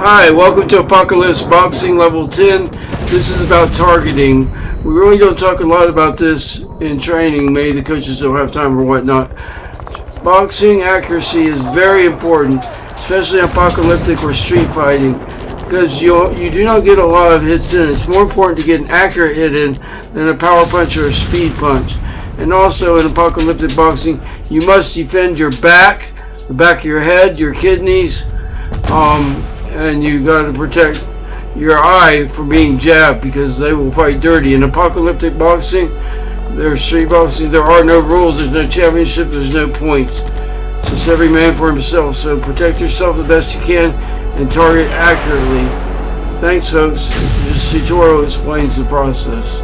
Hi, welcome to Apocalyptic Boxing Level 10. This is about targeting. We really don't talk a lot about this in training. Maybe the coaches don't have time or whatnot. Boxing accuracy is very important, especially in apocalyptic or street fighting, because you do not get a lot of hits in. It's more important to get an accurate hit in than a power punch or a speed punch. And also in apocalyptic boxing, you must defend your back, the back of your head, your kidneys, and you got to protect your eye from being jabbed because they will fight dirty. In apocalyptic boxing, there's street boxing, there are no rules, there's no championship, there's no points. It's just every man for himself. So protect yourself the best you can and target accurately. Thanks, folks. This tutorial explains the process.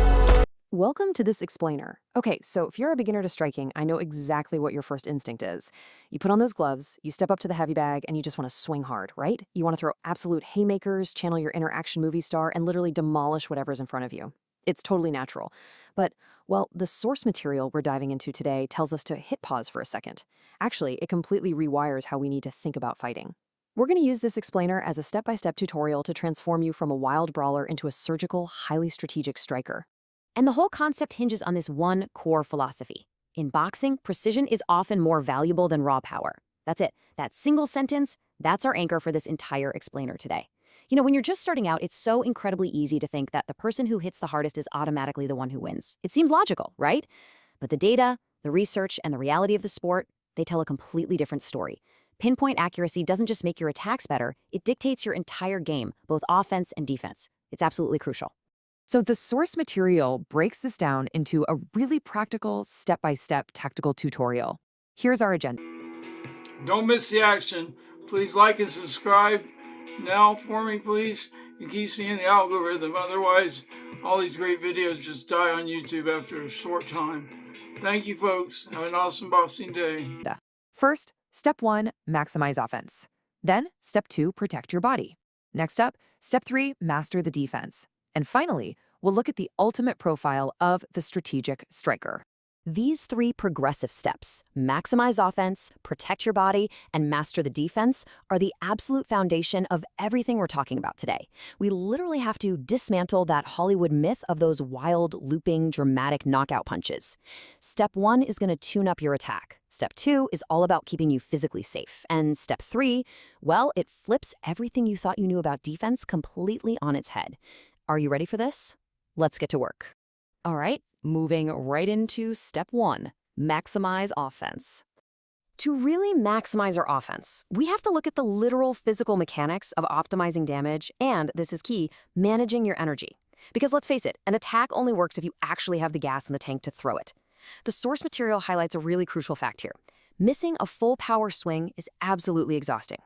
Welcome to this explainer. Okay, so if you're a beginner to striking, I know exactly what your first instinct is. You put on those gloves, you step up to the heavy bag, and you just want to swing hard, right? You want to throw absolute haymakers, channel your inner action movie star, and literally demolish whatever's in front of you. It's totally natural. But, well, the source material we're diving into today tells us to hit pause for a second. Actually, it completely rewires how we need to think about fighting. We're going to use this explainer as a step-by-step tutorial to transform you from a wild brawler into a surgical, highly strategic striker. And the whole concept hinges on this one core philosophy. In boxing, precision is often more valuable than raw power. That's it. That single sentence, that's our anchor for this entire explainer today. You know, when you're just starting out, it's so incredibly easy to think that the person who hits the hardest is automatically the one who wins. It seems logical, right? But the data, the research, and the reality of the sport, they tell a completely different story. Pinpoint accuracy doesn't just make your attacks better, it dictates your entire game, both offense and defense. It's absolutely crucial. So the source material breaks this down into a really practical, step-by-step tactical tutorial. Here's our agenda. Don't miss the action. Please like and subscribe now for me, please. It keeps me in the algorithm. Otherwise, all these great videos just die on YouTube after a short time. Thank you, folks. Have an awesome boxing day. First, step 1, maximize offense. Then, step 2, protect your body. Next up, step 3, master the defense. And finally, we'll look at the ultimate profile of the strategic striker. These 3 progressive steps, maximize offense, protect your body, and master the defense, are the absolute foundation of everything we're talking about today. We literally have to dismantle that Hollywood myth of those wild, looping, dramatic knockout punches. Step 1 is going to tune up your attack. Step 2 is all about keeping you physically safe. And step 3, well, it flips everything you thought you knew about defense completely on its head. Are you ready for this? Let's get to work. All right, moving right into step 1, maximize offense. To really maximize our offense, we have to look at the literal physical mechanics of optimizing damage and, this is key, managing your energy. Because let's face it, an attack only works if you actually have the gas in the tank to throw it. The source material highlights a really crucial fact here. Missing a full power swing is absolutely exhausting.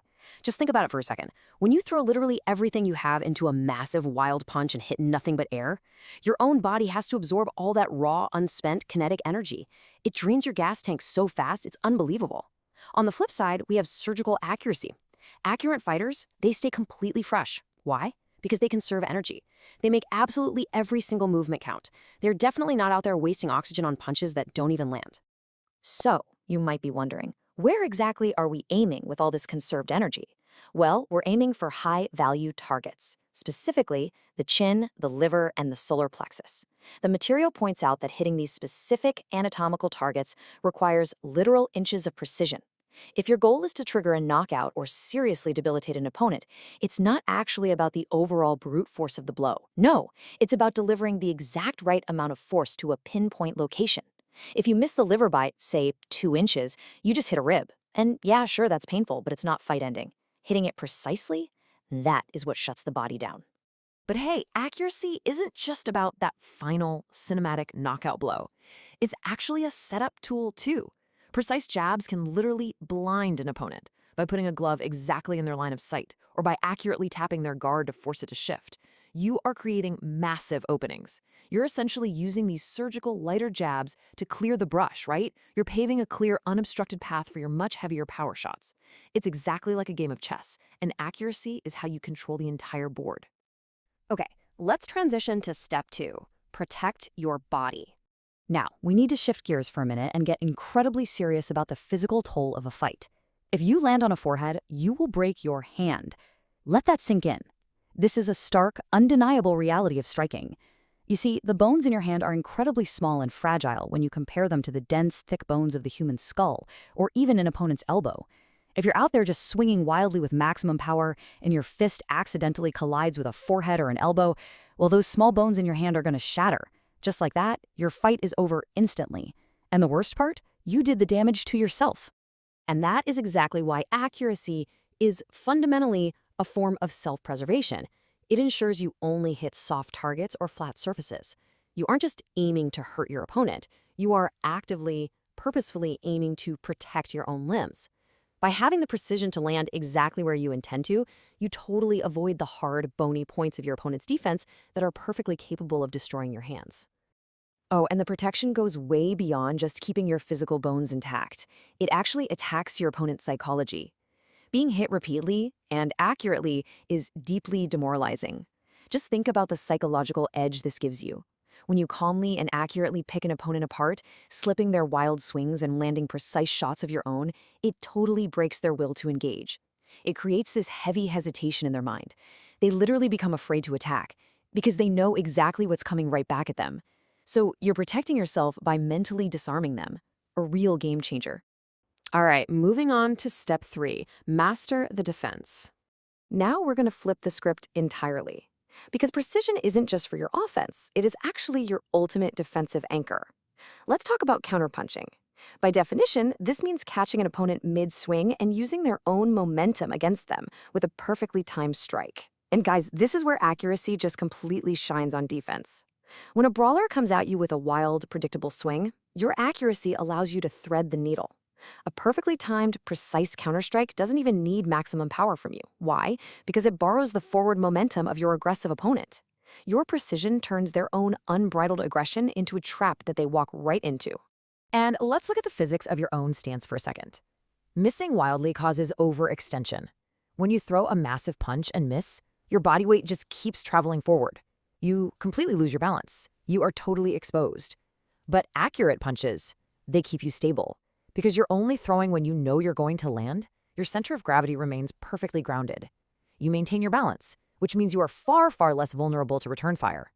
Just think about it for a second. When you throw literally everything you have into a massive wild punch and hit nothing but air, your own body has to absorb all that raw, unspent kinetic energy. It drains your gas tank so fast, it's unbelievable. On the flip side, we have surgical accuracy. Accurate fighters, they stay completely fresh. Why? Because they conserve energy. They make absolutely every single movement count. They're definitely not out there wasting oxygen on punches that don't even land. So, you might be wondering, where exactly are we aiming with all this conserved energy? Well, we're aiming for high-value targets, specifically the chin, the liver, and the solar plexus. The material points out that hitting these specific anatomical targets requires literal inches of precision. If your goal is to trigger a knockout or seriously debilitate an opponent, it's not actually about the overall brute force of the blow. No, it's about delivering the exact right amount of force to a pinpoint location. If you miss the liver bite, say 2 inches, you just hit a rib. And yeah, sure, that's painful, but it's not fight-ending. Hitting it precisely, that is what shuts the body down. But hey, accuracy isn't just about that final cinematic knockout blow. It's actually a setup tool too. Precise jabs can literally blind an opponent by putting a glove exactly in their line of sight or by accurately tapping their guard to force it to shift. You are creating massive openings. You're essentially using these surgical, lighter jabs to clear the brush, right? You're paving a clear, unobstructed path for your much heavier power shots. It's exactly like a game of chess, and accuracy is how you control the entire board. Okay, let's transition to step 2, protect your body. Now, we need to shift gears for a minute and get incredibly serious about the physical toll of a fight. If you land on a forehead, you will break your hand. Let that sink in. This is a stark, undeniable reality of striking. You see, the bones in your hand are incredibly small and fragile when you compare them to the dense, thick bones of the human skull, or even an opponent's elbow. If you're out there just swinging wildly with maximum power and your fist accidentally collides with a forehead or an elbow, well, those small bones in your hand are going to shatter. Just like that, your fight is over instantly. And the worst part? You did the damage to yourself. And that is exactly why accuracy is fundamentally a form of self-preservation. It ensures you only hit soft targets or flat surfaces. You aren't just aiming to hurt your opponent. You are actively, purposefully aiming to protect your own limbs. By having the precision to land exactly where you intend to, you totally avoid the hard, bony points of your opponent's defense that are perfectly capable of destroying your hands. Oh, and the protection goes way beyond just keeping your physical bones intact. It actually attacks your opponent's psychology. Being hit repeatedly and accurately is deeply demoralizing. Just think about the psychological edge this gives you. When you calmly and accurately pick an opponent apart, slipping their wild swings and landing precise shots of your own, it totally breaks their will to engage. It creates this heavy hesitation in their mind. They literally become afraid to attack because they know exactly what's coming right back at them. So you're protecting yourself by mentally disarming them. A real game changer. All right, moving on to step 3, master the defense. Now we're going to flip the script entirely. Because precision isn't just for your offense, it is actually your ultimate defensive anchor. Let's talk about counterpunching. By definition, this means catching an opponent mid-swing and using their own momentum against them with a perfectly timed strike. And guys, this is where accuracy just completely shines on defense. When a brawler comes at you with a wild, predictable swing, your accuracy allows you to thread the needle. A perfectly timed, precise counterstrike doesn't even need maximum power from you. Why? Because it borrows the forward momentum of your aggressive opponent. Your precision turns their own unbridled aggression into a trap that they walk right into. And let's look at the physics of your own stance for a second. Missing wildly causes overextension. When you throw a massive punch and miss, your body weight just keeps traveling forward. You completely lose your balance. You are totally exposed. But accurate punches, they keep you stable. Because you're only throwing when you know you're going to land, your center of gravity remains perfectly grounded. You maintain your balance, which means you are far, far less vulnerable to return fire.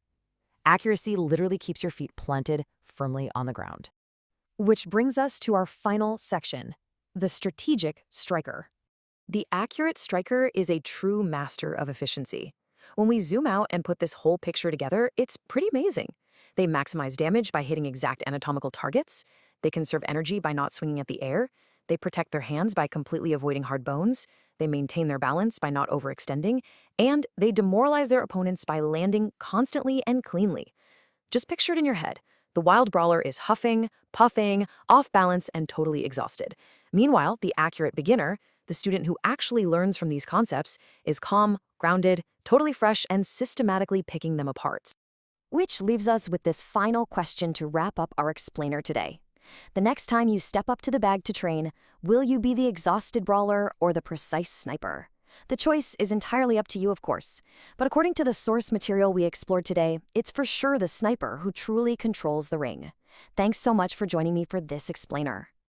Accuracy literally keeps your feet planted firmly on the ground. Which brings us to our final section, the strategic striker. The accurate striker is a true master of efficiency. When we zoom out and put this whole picture together, it's pretty amazing. They maximize damage by hitting exact anatomical targets. They conserve energy by not swinging at the air. They protect their hands by completely avoiding hard bones. They maintain their balance by not overextending. And they demoralize their opponents by landing constantly and cleanly. Just picture it in your head. The wild brawler is huffing, puffing, off balance, and totally exhausted. Meanwhile, the accurate beginner, the student who actually learns from these concepts, is calm, grounded, totally fresh, and systematically picking them apart. Which leaves us with this final question to wrap up our explainer today. The next time you step up to the bag to train, will you be the exhausted brawler or the precise sniper? The choice is entirely up to you, of course. But according to the source material we explored today, it's for sure the sniper who truly controls the ring. Thanks so much for joining me for this explainer.